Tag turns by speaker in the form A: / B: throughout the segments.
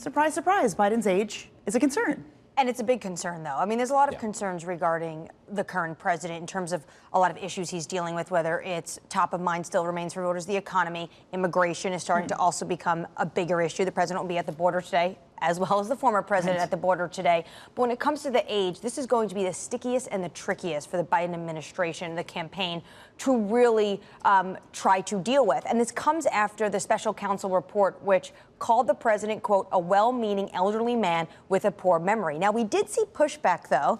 A: Surprise, surprise, Biden's age is a concern.
B: And it's a big concern, though. I mean, there's a lot of concerns regarding the current president in terms of a lot of issues he's dealing with, whether it's top of mind still remains for voters, the economy, immigration is starting to also become a bigger issue. The president will be at the border today, as well as the former president at the border today. But when it comes to the age, this is going to be the stickiest and the trickiest for the Biden administration, the campaign, to really try to deal with. And this comes after the special counsel report, which called the president, quote, a well-meaning elderly man with a poor memory. Now, we did see pushback, though,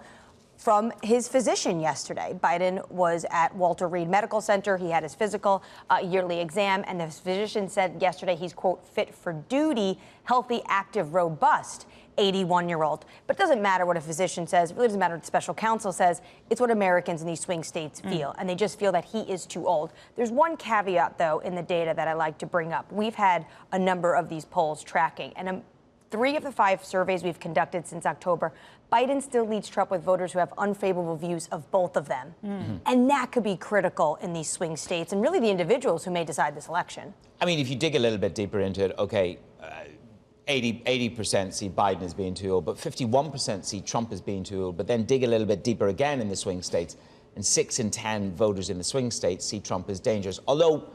B: from his physician yesterday. Biden was at Walter Reed Medical Center. He had his physical yearly exam, and the physician said yesterday he's, quote, fit for duty, healthy, active, robust, 81-year-old. But it doesn't matter what a physician says. It really doesn't matter what the special counsel says. It's what Americans in these swing states feel, and they just feel that he is too old. There's one caveat, though, in the data that I like to bring up. We've had a number of these polls tracking, and 3 of the 5 surveys we've conducted since October, Biden still leads Trump with voters who have unfavorable views of both of them. And that could be critical in these swing states and really the individuals who may decide this election.
C: I mean, if you dig a little bit deeper into it, okay, 80% see Biden as being too old, but 51% see Trump as being too old. But then dig a little bit deeper again in the swing states, and 6 in 10 voters in the swing states see Trump as dangerous. Although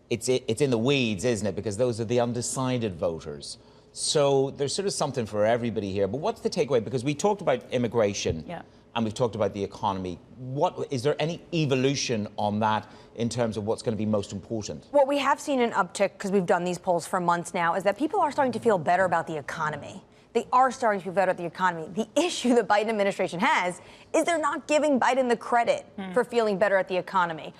C: it's in the weeds, isn't it? Because those are the undecided voters. So there's sort of something for everybody here. But what's the takeaway? Because we talked about immigration and we've talked about the economy. Is there any evolution on that in terms of what's going to be most important?
B: What we have seen an uptick, because we've done these polls for months now, is that people are starting to feel better about the economy. They are starting to feel better about the economy. The issue the Biden administration has is they're not giving Biden the credit for feeling better at the economy.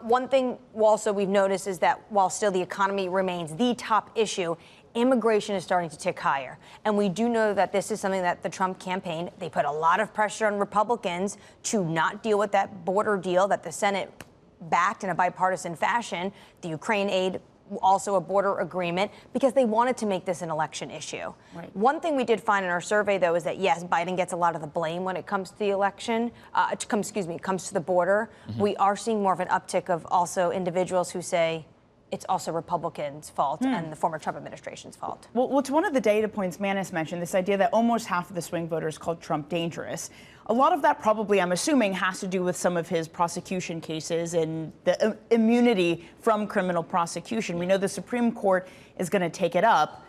B: One thing also we've noticed is that while still the economy remains the top issue, immigration is starting to tick higher. And we do know that this is something that the Trump campaign, they put a lot of pressure on Republicans to not deal with that border deal that the Senate backed in a bipartisan fashion, the Ukraine aid, also a border agreement, because they wanted to make this an election issue. One thing we did find in our survey, though, is that, yes, Biden gets a lot of the blame when it comes to the election, it comes to the border. We are seeing more of an uptick of also individuals who say, it's also Republicans' fault and the former Trump administration's fault.
A: Well, it's one of the data points Manis mentioned, this idea that almost half of the swing voters called Trump dangerous. A lot of that probably, I'm assuming, has to do with some of his prosecution cases and the immunity from criminal prosecution. We know the Supreme Court is going to take it up.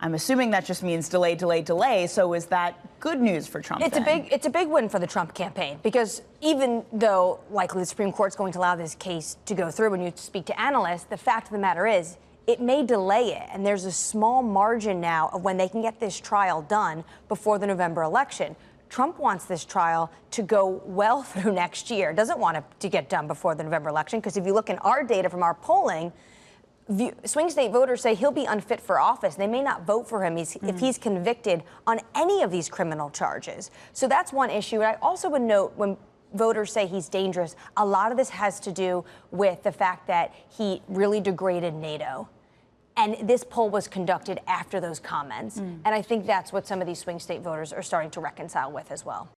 A: I'm assuming that just means delay, delay, delay. So is that good news for Trump?
B: It's a big win for the Trump campaign, because even though likely the Supreme Court's going to allow this case to go through, when you speak to analysts, the fact of the matter is it may delay it. And there's a small margin now of when they can get this trial done before the November election. Trump wants this trial to go well through next year, doesn't want it to get done before the November election, because if you look in our data from our polling, swing state voters say he'll be unfit for office. They may not vote for him if he's convicted on any of these criminal charges. So that's one issue. And I also would note, when voters say he's dangerous, a lot of this has to do with the fact that he really degraded NATO. And this poll was conducted after those comments. And I think that's what some of these swing state voters are starting to reconcile with as well.